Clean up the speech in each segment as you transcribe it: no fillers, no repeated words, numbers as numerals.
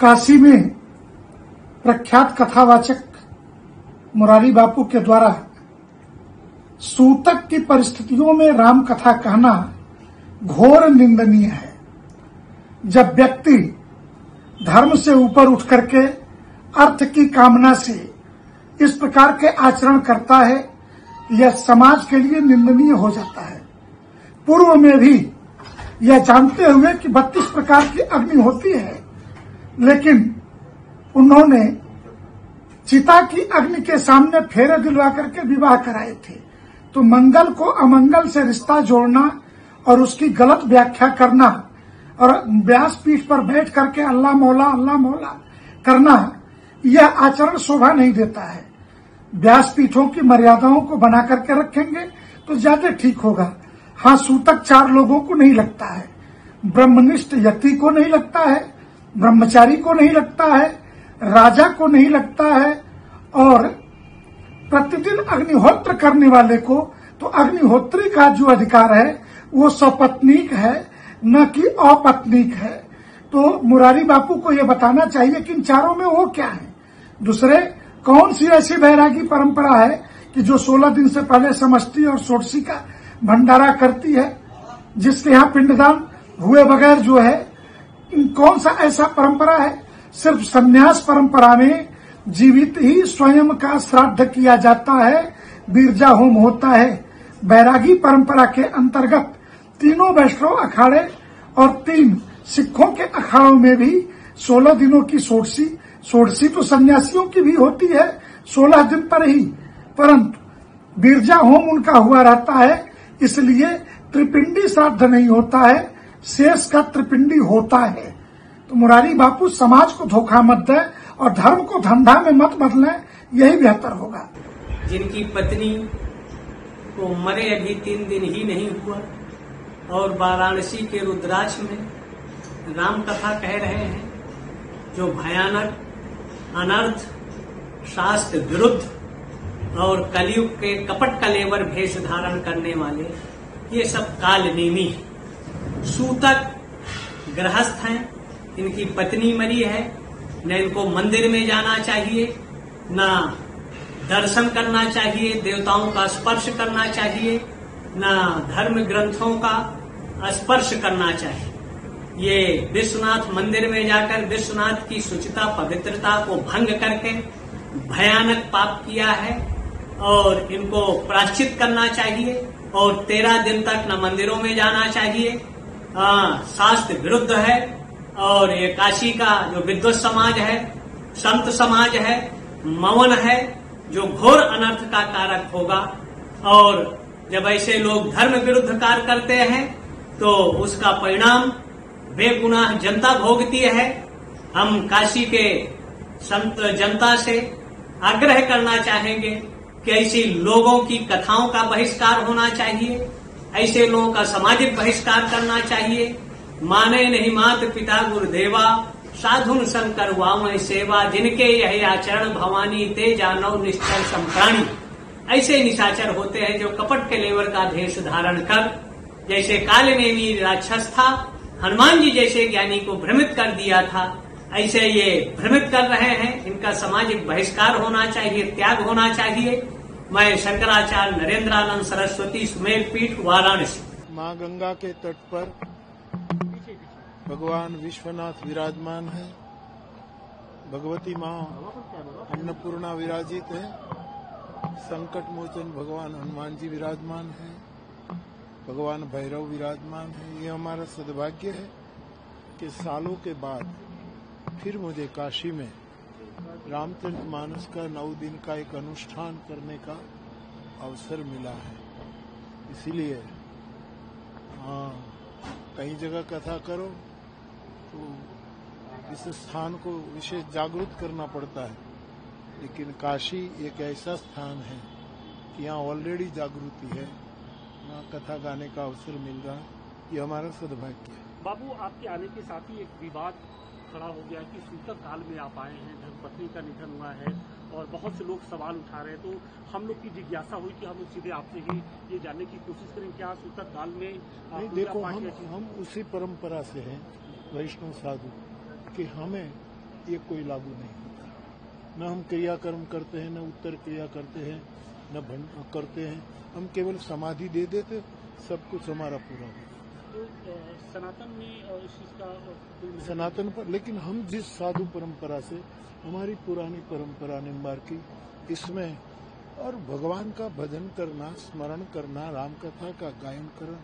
काशी में प्रख्यात कथावाचक मुरारी बापू के द्वारा सूतक की परिस्थितियों में राम कथा कहना घोर निंदनीय है। जब व्यक्ति धर्म से ऊपर उठ करके अर्थ की कामना से इस प्रकार के आचरण करता है, यह समाज के लिए निंदनीय हो जाता है। पूर्व में भी यह जानते हुए कि 32 प्रकार की अग्नि होती है, लेकिन उन्होंने चिता की अग्नि के सामने फेरे दिलवा करके विवाह कराए थे। तो मंगल को अमंगल से रिश्ता जोड़ना और उसकी गलत व्याख्या करना और व्यासपीठ पर बैठ करके अल्लाह मौला करना, यह आचरण शोभा नहीं देता है। व्यासपीठों की मर्यादाओं को बना करके रखेंगे तो ज्यादा ठीक होगा। हाँ, सूतक 4 लोगों को नहीं लगता है, ब्रह्मनिष्ठ यति को नहीं लगता है, ब्रह्मचारी को नहीं लगता है, राजा को नहीं लगता है, और प्रतिदिन अग्निहोत्र करने वाले को तो अग्निहोत्री का जो अधिकार है वो सपत्नीक है, न कि अपत्नीक है। तो मुरारी बापू को यह बताना चाहिए कि इन चारों में वो क्या है। दूसरे, कौन सी ऐसी बैरागी परंपरा है कि जो 16 दिन से पहले समष्टि और षोडशी का भंडारा करती है, जिसके यहाँ पिंडदान हुए बगैर जो है, कौन सा ऐसा परंपरा है? सिर्फ संन्यास परंपरा में जीवित ही स्वयं का श्राद्ध किया जाता है, बीरजा होम होता है। बैरागी परंपरा के अंतर्गत तीनों वैष्णव अखाड़े और 3 सिखों के अखाड़ों में भी 16 दिनों की षोडशी तो सन्यासियों की भी होती है 16 दिन पर ही, परंतु बीरजा होम उनका हुआ रहता है, इसलिए त्रिपिंडी श्राद्ध नहीं होता है, शेष का त्रिपिंडी होता है। तो मुरारी बापू समाज को धोखा मत दें और धर्म को धंधा में मत बदलें, यही बेहतर होगा। जिनकी पत्नी को मरे अभी 3 दिन ही नहीं हुआ और वाराणसी के रुद्राक्ष में राम कथा कह रहे हैं, जो भयानक अनर्थ, शास्त्र विरुद्ध और कलयुग के कपट कलेवर भेष धारण करने वाले, ये सब कालनेमी है। सूतक गृहस्थ हैं, इनकी पत्नी मरी है, न इनको मंदिर में जाना चाहिए, न दर्शन करना चाहिए, देवताओं का स्पर्श करना चाहिए, न धर्म ग्रंथों का स्पर्श करना चाहिए। ये विश्वनाथ मंदिर में जाकर विश्वनाथ की शुचिता पवित्रता को भंग करके भयानक पाप किया है और इनको प्रायश्चित करना चाहिए और 13 दिन तक न मंदिरों में जाना चाहिए। शास्त्र विरुद्ध है और ये काशी का जो विद्वत समाज है, संत समाज है, मौन है, जो घोर अनर्थ का कारक होगा। और जब ऐसे लोग धर्म विरुद्ध कार्य करते हैं तो उसका परिणाम बेगुनाह जनता भोगती है। हम काशी के संत जनता से आग्रह करना चाहेंगे कि ऐसे लोगों की कथाओं का बहिष्कार होना चाहिए, ऐसे लोगों का सामाजिक बहिष्कार करना चाहिए। माने नहीं मात पिता गुरुदेवा, साधुन शंकर वामय सेवा, जिनके यह आचरण भवानी ते जानव निश्चल संप्राणी। ऐसे निशाचर होते हैं जो कपट के लेवर का भेष धारण कर, जैसे कालनेमी राक्षस था, हनुमान जी जैसे ज्ञानी को भ्रमित कर दिया था, ऐसे ये भ्रमित कर रहे हैं। इनका सामाजिक बहिष्कार होना चाहिए, त्याग होना चाहिए। मैं शंकराचार्य नरेंद्रानंद सरस्वती सुमेर पीठ वाराणसी। माँ गंगा के तट पर भगवान विश्वनाथ विराजमान है, भगवती माँ अन्नपूर्णा विराजित है, संकट मोचन भगवान हनुमान जी विराजमान है, भगवान भैरव विराजमान है। ये हमारा सद्भाग्य है कि सालों के बाद फिर मुझे काशी में रामचरितमानस का 9 दिन का एक अनुष्ठान करने का अवसर मिला है। इसीलिए कई जगह कथा करो तो इस स्थान को विशेष जागरूक करना पड़ता है, लेकिन काशी एक ऐसा स्थान है कि यहाँ ऑलरेडी जागृति है, यहाँ कथा गाने का अवसर मिल रहा है। ये हमारा सद्भाग्य है। बाबू, आपके आने के साथ ही एक विवाद खड़ा हो गया कि सूतक काल में आप आए हैं, धर्मपत्नी का निधन हुआ है और बहुत से लोग सवाल उठा रहे हैं। तो हम लोग की जिज्ञासा हुई कि हम सीधे आपसे ही ये जानने की कोशिश करें, क्या सूतक काल में नहीं, देखो हम उसी परंपरा से हैं वैष्णव साधु कि हमें ये कोई लागू नहीं होता। न हम क्रियाकर्म करते हैं, न उत्तर क्रिया करते हैं, न भंड करते हैं। हम केवल समाधि दे देते, सब कुछ हमारा पूरा हो। तो सनातन में इस चीज का सनातन पर, लेकिन हम जिस साधु परंपरा से, हमारी पुरानी परंपरा निम्बार की, इसमें और भगवान का भजन करना, स्मरण करना, राम कथा का गायन करना,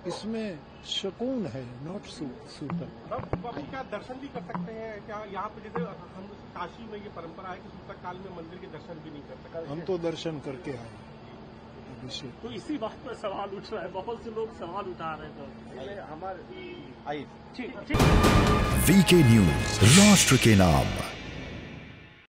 इसमें सुकून है, नॉट सूतक। बाबू क्या दर्शन भी कर सकते हैं क्या यहाँ पे? जैसे हम काशी में ये परंपरा है कि सूतक काल में मंदिर के दर्शन भी नहीं कर सकते। हम तो दर्शन करके आए। तो इसी बात पर सवाल उठ रहा है, बहुत से लोग सवाल उठा रहे हैं। तो हमारे आई ठीक वीके न्यूज, राष्ट्र के नाम।